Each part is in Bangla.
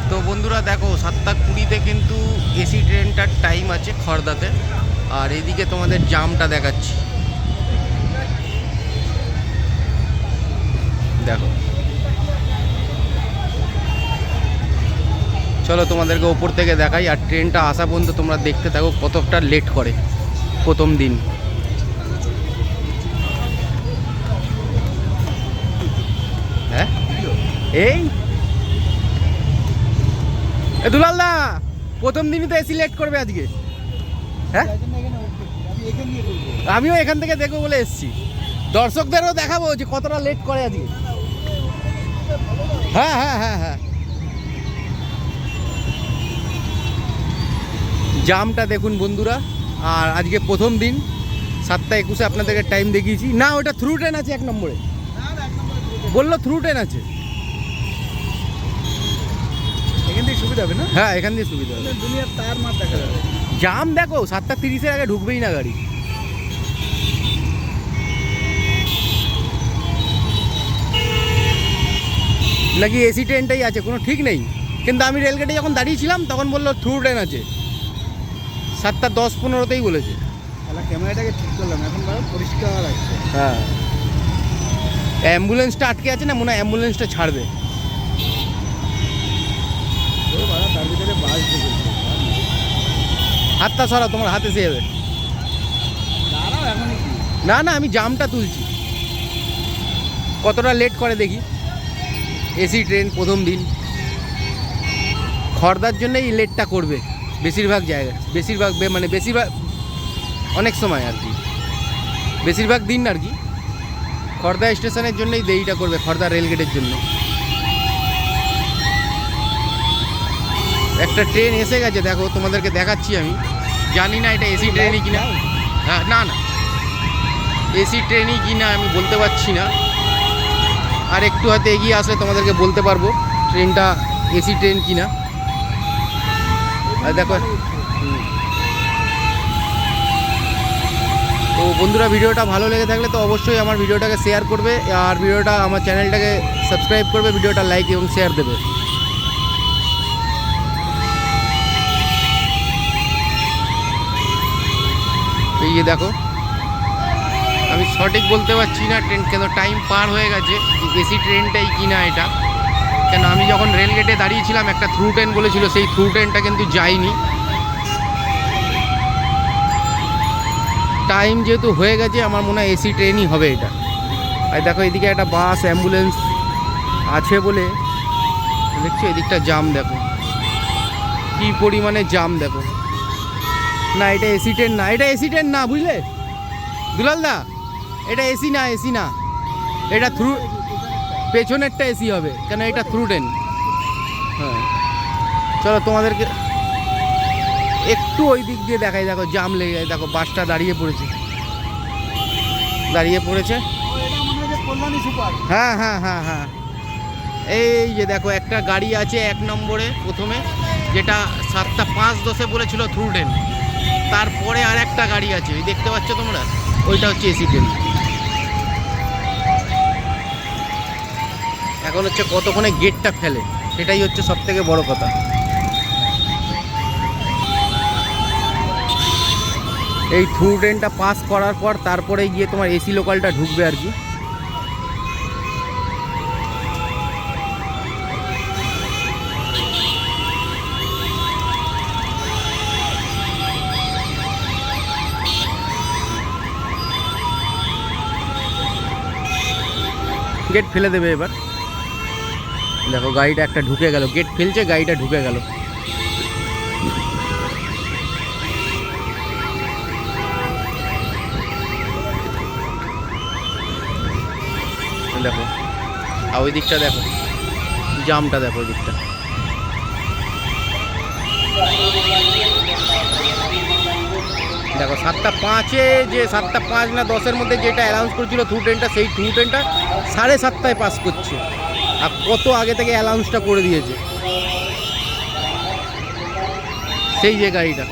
তো বন্ধুরা দেখো 7:20-তে কিন্তু এসি ট্রেনটার টাইম আছে খড়দাতে। আর এদিকে তোমাদের জামটা দেখাচ্ছি, দেখো। চলো তোমাদেরকে ওপর থেকে দেখাই, আর ট্রেনটা আসা পর্যন্ত তোমরা দেখতে থাকো কতটা লেট করে প্রথম দিন। হ্যাঁ এই দুলালদা প্রথম দিনই তো এসি লেট করবে আজকে। হ্যাঁ আমিও এখান থেকে দেখবো বলে এসছি, দর্শকদেরও দেখাবো যে কতটা লেট করে আজকে। হ্যাঁ হ্যাঁ হ্যাঁ হ্যাঁ, জামটা দেখুন বন্ধুরা। আর আজকে প্রথম দিন 7:21 আপনাদেরকে টাইম দেখিয়েছি। না ওটা থ্রু ট্রেন আছে, 1 নম্বরে বললো থ্রু ট্রেন আছে। এখান থেকে সুবিধা হবে না? হ্যাঁ এখান দিয়ে সুবিধা হবে। দুনিয়ার তার মার দেখা যাবে। জাম দেখো 7:30-এর আগে ঢুকবেই না গাড়ি। নাকি এসি ট্রেনটাই আছে কোনো ঠিক নেই, কিন্তু আমি রেলগেটে যখন দাঁড়িয়েছিলাম তখন বললো থ্রু ট্রেন আছে, 7:10-15-তেই বলেছে। তাহলে ক্যামেরাটাকে ঠিক করলাম, এখন পরিষ্কার আছে। হ্যাঁ অ্যাম্বুলেন্সটা আটকে আছে না, মনে হয় অ্যাম্বুলেন্সটা ছাড়বে। তার ভিতরে বাস ঢুকেছে। হাতটা সরা, তোমার হাতে এসে যাবে। দাঁড়াও এখন কি? না না আমি জামটা তুলছি, কতটা লেট করে দেখি। এসি ট্রেন প্রথম দিন, খড়দার জন্যই লেটটা করবে বেশিরভাগ জায়গায়, বেশিরভাগ অনেক সময় আর কি, বেশিরভাগ দিন আর কি খড়দা স্টেশনের জন্যই দেরিটা করবে, খড়দা রেলগেটের জন্য। একটা ট্রেন এসে গেছে দেখো, তোমাদেরকে দেখাচ্ছি আমি। জানি না এটা এসি ট্রেনই কিনা। হ্যাঁ না না এসি ট্রেনই কিনা আমি বলতে পারছি না, আর একটু হয়তো এগিয়ে আসলে তোমাদেরকে বলতে পারবো ট্রেনটা এসি ট্রেন কিনা। আর দেখো তো বন্ধুরা, ভিডিওটা ভালো লেগে থাকলে তো অবশ্যই আমার ভিডিওটাকে শেয়ার করবে, আর ভিডিওটা আমার চ্যানেলটাকে সাবস্ক্রাইব করবে, ভিডিওটা লাইক এবং শেয়ার দেবে। এই যে দেখো, আমি সঠিক বলতে পারছি না ট্রেন কেন টাইম পার হয়ে গেছে, এসি ট্রেনটাই কিনা এটা। কেন আমি যখন রেলগেটে দাঁড়িয়েছিলাম একটা থ্রু ট্রেন বলেছিল, সেই থ্রু ট্রেনটা কিন্তু যায়নি। টাইম যেহেতু হয়ে গেছে আমার মনে হয় এসি ট্রেনই হবে এটা। আর দেখো এদিকে একটা বাস অ্যাম্বুলেন্স আছে বলে দেখছো, এদিকটা জাম দেখো কী পরিমাণে জাম দেখো। না এটা এসি ট্রেন না, এটা এসি ট্রেন না, বুঝলে দুলালদা, এটা এসি না, এসি না, এটা থ্রু, পেছনেরটা এসি হবে, কেন এটা থ্রু ট্রেন। হ্যাঁ চলো তোমাদেরকে একটু ওই দিক দিয়ে দেখাই, দেখো জাম লেগে যায়, দেখো বাসটা দাঁড়িয়ে পড়েছে। হ্যাঁ হ্যাঁ হ্যাঁ হ্যাঁ এই যে দেখো একটা গাড়ি আছে 1 নম্বরে প্রথমে, যেটা 7:05 বলেছিল থ্রু ট্রেন, তারপরে আর একটা গাড়ি আছে ওই দেখতে পাচ্ছ তোমরা, ওইটা হচ্ছে এসি ট্রেন। এখন হচ্ছে কতক্ষণে গেটটা ফেলে, সেটাই হচ্ছে সবথেকে বড় কথা। এই থ্রু ট্রেনটা পাস করার পর তারপরে গিয়ে তোমার এসি লোকালটা ঢুকবে আর কি। গেট ফেলে দেবে এবার, দেখো গাড়িটা একটা ঢুকে গেল, গেট ফেলছে গাড়িটা ঢুকে গেল। দেখো আর ওই দিকটা দেখো, জামটা দেখো ওই দিকটা। দেখো 7:05 যে 7:05 না 10-এর মধ্যে যেটা অ্যানাউন্স করেছিল থ্রু ট্রেনটা, সেই থ্রু ট্রেনটা 7:30 পাস করছে। আর কত আগে থেকে অ্যানাউন্সটা করে দিয়েছে সেই যে গাড়িটা।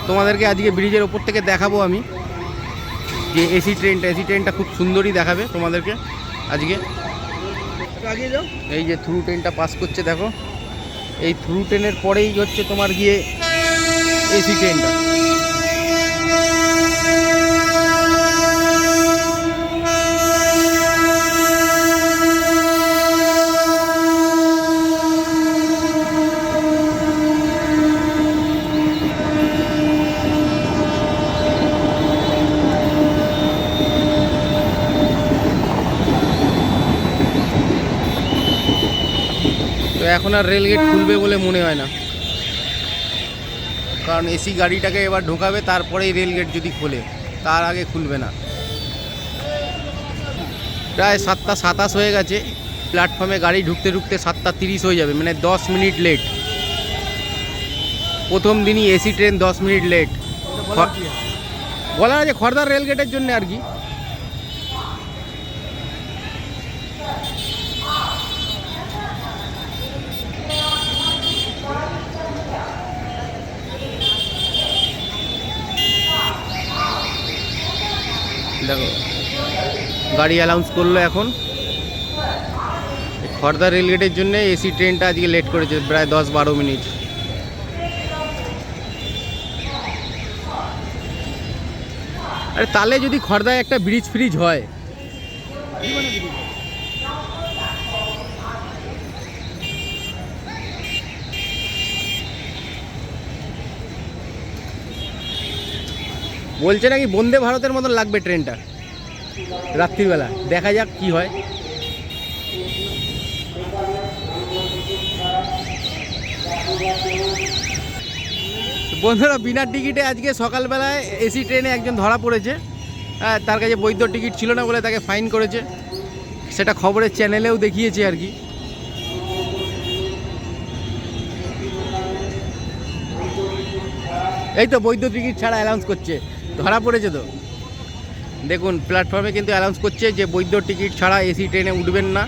তোমাদেরকে আজকে ব্রিজের ওপর থেকে দেখাবো আমি যে এসি ট্রেনটা খুব সুন্দরই দেখাবে তোমাদেরকে আজকে। আগিয়ে যাও। এই যে থ্রু ট্রেনটা পাস করছে দেখো, এই থ্রু ট্রেনের পরেই হচ্ছে তোমার গিয়ে এসি ট্রেনটা। তো এখন আর রেলগেট খুলবে বলে মনে হয় না, কারণ এসি গাড়িটাকে এবার ঢোকাবে, তারপরেই রেলগেট যদি খোলে, তার আগে খুলবে না। প্রায় 7:27 হয়ে গেছে, প্ল্যাটফর্মে গাড়ি ঢুকতে ঢুকতে 7:30 হয়ে যাবে, মানে 10 মিনিট লেট। প্রথম দিনই এসি ট্রেন 10 মিনিট লেট। বলা আছে খড়দার রেলগেটের জন্য আর কি। দেখো গাড়ি অ্যানাউন্স করলো এখন, খড়দা রেলগেটের জন্য এসি ট্রেনটা আজকে লেট করেছে প্রায় 10-12 মিনিট। আরে তাহলে যদি খড়দায় একটা ব্রিজ ফ্রিজ হয়, বলছে নাকি বন্দে ভারতের মতন লাগবে ট্রেনটা রাত্রিবেলা, দেখা যাক কি হয়। বন্ধুরা বিনা টিকিটে আজকে সকালবেলায় এসি ট্রেনে একজন ধরা পড়েছে। হ্যাঁ, তার কাছে বৈধ টিকিট ছিল না বলে তাকে ফাইন করেছে, সেটা খবরের চ্যানেলেও দেখিয়েছে আর কি। এই তো বৈধ টিকিট ছাড়া অ্যানাউন্স করছে, ধরা পড়েছে তো। দেখুন প্ল্যাটফর্মে কিন্তু অ্যানাউন্স করছে যে বৈধ টিকিট ছাড়া এসি ট্রেনে উঠবেন না।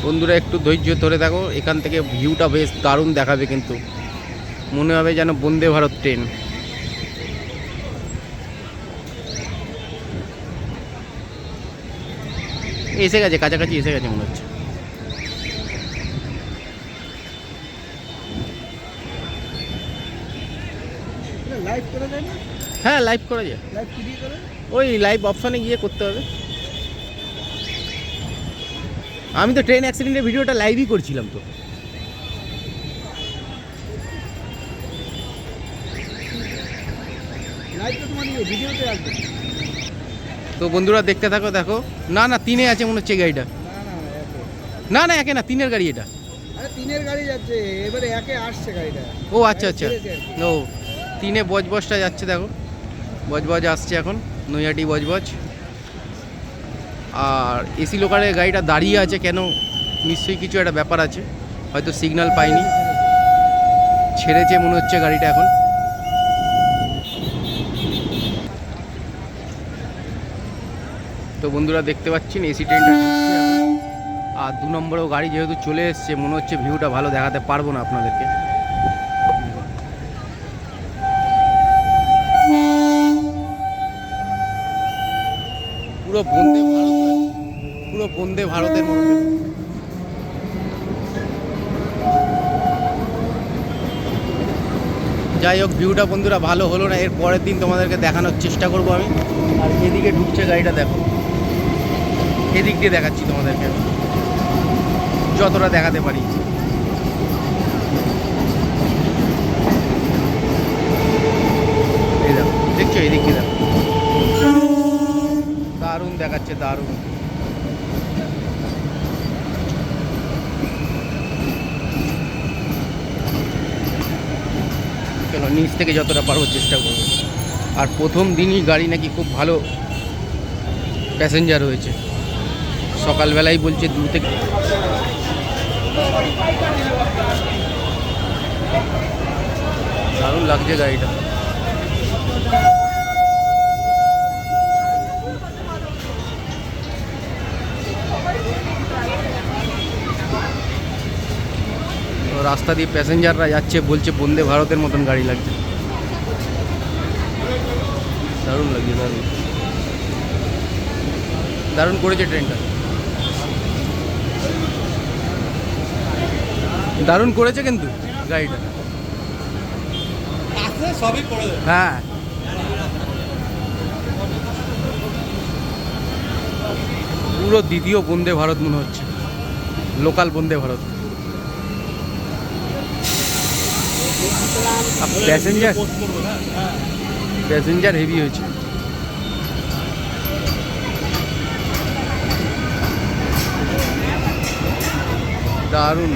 বন্ধুরা একটু ধৈর্য ধরে থাকো, এখান থেকে ভিউটা বেশ দারুণ দেখাবে, কিন্তু মনে হবে যেন বন্দে ভারত ট্রেন। এসে গেছে, কাছাকাছি এসে গেছে মনে হচ্ছে। লাইভ করা যায় না? হ্যাঁ লাইভ করা যায়, লাইভ কি দিয়ে করে? ওই লাইভ অপশানে গিয়ে করতে হবে। আমি তো ট্রেন অ্যাক্সিডেন্টের ভিডিওটা লাইভই করছিলাম তো। লাইভ তো তোমার ভিডিওতে আসবে। তো বন্ধুরা দেখতে থাকো, দেখো না না 3-এ আছে মনে হচ্ছে গাড়িটা। না না 1-এ না, 3-এর গাড়ি এটা। আরে 3-এর গাড়ি যাচ্ছে, এবারে 1-এ আসছে গাড়িটা। ও আচ্ছা আচ্ছা, ও 3-এ বজবজটা যাচ্ছে, দেখো বজবজ আসছে এখন, নৈহাটি বজবজ। আর এসি লোকালের গাড়িটা দাঁড়িয়ে আছে কেন, নিশ্চয়ই কিছু একটা ব্যাপার আছে, হয়তো সিগন্যাল পাইনি, ছেড়েছে মনে হচ্ছে গাড়িটা এখন। তো বন্ধুরা দেখতে পাচ্ছেন এসি ট্রেনটা ঢুকছে এখন। আর 2 নম্বরেও গাড়ি যেহেতু চলে এসছে, মনে হচ্ছে ভিউটা ভালো দেখাতে পারবো না আপনাদেরকে। পুরো বন্দে ভারত, পুরো বন্দে ভারতের মধ্যে। যাই হোক ভিউটা বন্ধুরা ভালো হলো না, এর পরের দিন তোমাদেরকে দেখানোর চেষ্টা করব আমি। আর এদিকে ঢুকছে গাড়িটা, দেখো এদিক দিয়ে দেখাচ্ছি তোমাদেরকে যতটা দেখাতে পারি। এই দেখো, দেখছো এদিক দিয়ে দেখো, দারুণ দেখাচ্ছে, দারুণ। চলো নিচ থেকে যতটা পারবো চেষ্টা করবো। আর প্রথম দিনই গাড়ি নাকি খুব ভালো প্যাসেঞ্জার হয়েছে, সকালবেলাই বলছে 2 থেকে। দারুণ লাগছে গাড়িটা। রাস্তা দিয়ে প্যাসেঞ্জাররা যাচ্ছে, বলছে বন্দে ভারতের মতন গাড়ি লাগছে। দারুণ লাগছে, দারুণ দারুণ করেছে ট্রেনটা, দারুণ করেছে কিন্তু গাড়িটা। সবই করে দেবে। হ্যাঁ, পুরো দ্বিতীয় বন্দে ভারত মনে হচ্ছে, local Vande Bharat. Passenger passenger heavy হয়েছে। দারুণ।